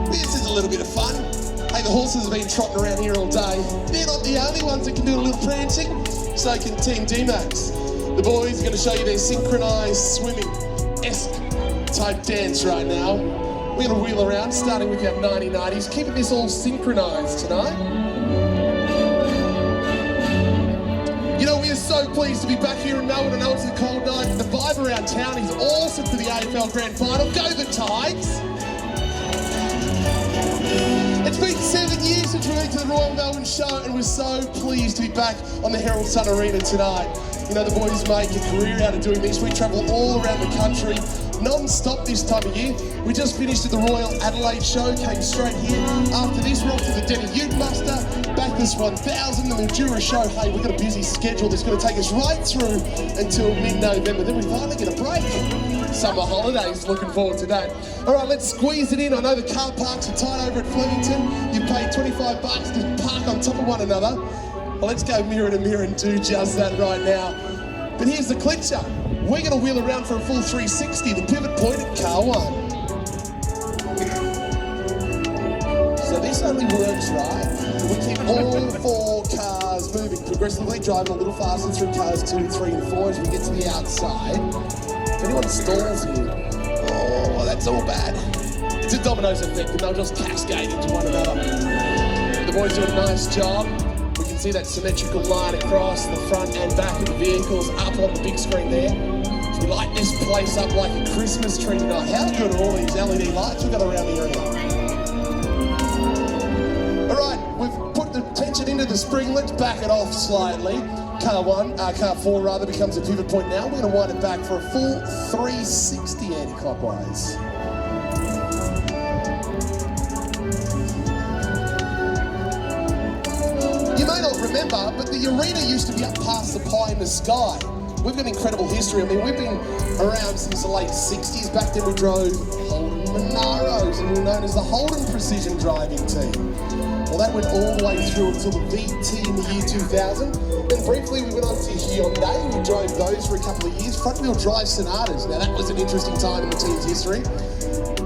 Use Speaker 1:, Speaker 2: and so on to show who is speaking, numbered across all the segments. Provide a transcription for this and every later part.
Speaker 1: This is a little bit of fun. Hey, the horses have been trotting around here all day. They're not the only ones that can do a little prancing, so can Team D-Max. The boys are going to show you their synchronised swimming-esque type dance right now. We're going to wheel around, starting with our 1990s, keeping this all synchronised tonight. You know, we are so pleased to be back here in Melbourne. I know it's a cold night, but the vibe around town is awesome for the AFL Grand Final. Go the Tigers! It's been 7 years since we went to the Royal Melbourne Show, and we're so pleased to be back on the Herald Sun Arena tonight. You know, the boys make a career out of doing this. We travel all around the country, non-stop this time of year. We just finished at the Royal Adelaide Show, came straight here. After this, we're off to the Denny Ute Muster, Bathurst 1000, the Mildura Show. Hey, we've got a busy schedule that's going to take us right through until mid-November. Then we finally get a break. summer holidays. Looking forward to that. All right, let's squeeze it in. I know the car parks are tight over at Flemington. You pay 25 bucks to park on top of one another. Well, let's go mirror to mirror and do just that right now. But here's the clincher. We're going to wheel around for a full 360, the pivot point at car 1. So this only works, right? We keep all 4 cars moving progressively, driving a little faster through cars 2, 3 and 4 as we get to the outside. If anyone stalls here, oh, that's all bad. It's a dominoes effect and they'll just cascade into one another. The boys do a nice job. We can see that symmetrical line across the front and back of the vehicles up on the big screen there. So we light this place up like a Christmas tree tonight. How good are all these LED lights we've got around the area? We've put the tension into the spring. Let's back it off slightly. Car 4 rather, becomes a pivot point now. We're going to wind it back for a full 360 anti-clockwise. You may not remember, but the arena used to be up past the pie in the sky. We've got incredible history. I mean, we've been around since the late 60s. Back then we drove Holden Monaros and we were known as the Holden Precision Driving Team. Well, that went all the way through until the VT in the year 2000. Then briefly we went on to Hyundai. We drove those for a couple of years. Front-wheel drive Sonatas. Now that was an interesting time in the team's history.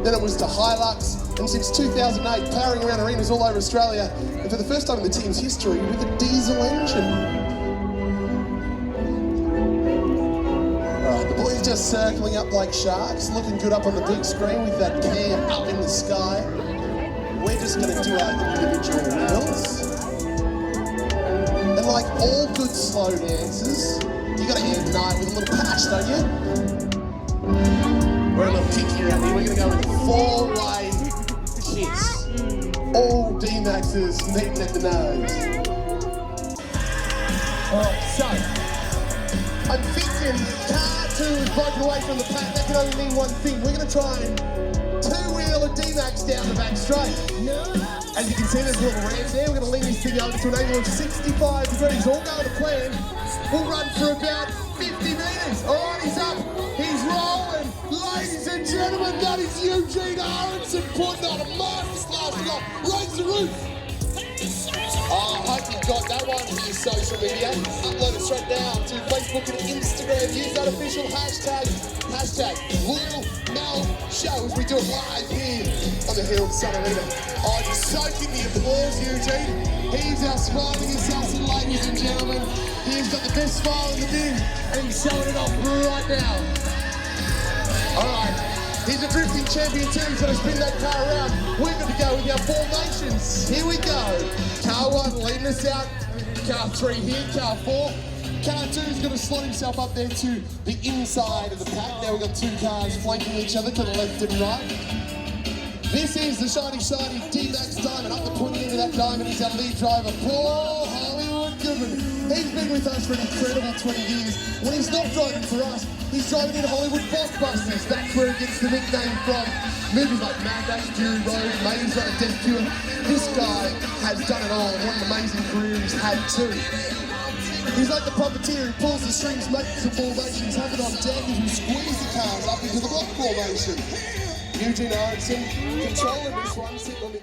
Speaker 1: Then it was to Hilux. And since 2008, powering around arenas all over Australia. And for the first time in the team's history, with a diesel engine. Just circling up like sharks, looking good up on the big screen with that cam up in the sky. We're just going to do our individual wheels. And like all good slow dances, you got to end the night with a little patch, don't you? We're a little kinky around here. We're going to go with a 4-way kiss. All D-Maxes meeting at the nose. Alright, so I'm fixing car 2 is broken away from the pack. That can only mean one thing. We're going to try and 2-wheel a D-Max down the back straight. As you can see, there's a little ramp there. We're going to lean this thing over to an angle of 65 degrees. All going to plan. We'll run for about 50 metres. All right, he's up. He's rolling. Ladies and gentlemen, that is Eugene Aronson putting on a marvellous last shot. Raise the roof. I hope you got that one for your social media. Upload it straight now to Facebook and Instagram. Use that official hashtag #LoyalMelShow as we do it live here on the Herald Sun Arena. Oh, just soaking the applause, Eugene. He's our smiling assassin, ladies and gentlemen. He's got the best smile in the bin and he's showing it off right now. All right. He's a drifting champion too, so to spin that car around, we're going to go with our formations. Here we go. Car 1 leading us out. Car 3 here, car 4. Car 2's going to slot himself up there to the inside of the pack. Now we've got 2 cars flanking each other to the left and right. This is the shiny D-Max Diamond. Up the pointy end of that diamond is our lead driver, Paul Hollywood Goodman. He's been with us for an incredible 20 years. When he's not driving for us, he's driving in Hollywood blockbusters. That's where he gets the nickname from. Movies like Mad Max, Fury Road, Maze Runner, Death Cure. This guy has done it all. What an amazing career he's had too. He's like the puppeteer who pulls the strings, makes the formations, have it on deck as we squeeze the cars up into the block formation. Eugene Aronson controlling this one, sitting on the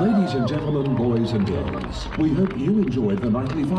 Speaker 2: Ladies and gentlemen, boys and girls, we hope you enjoyed the nightly fire.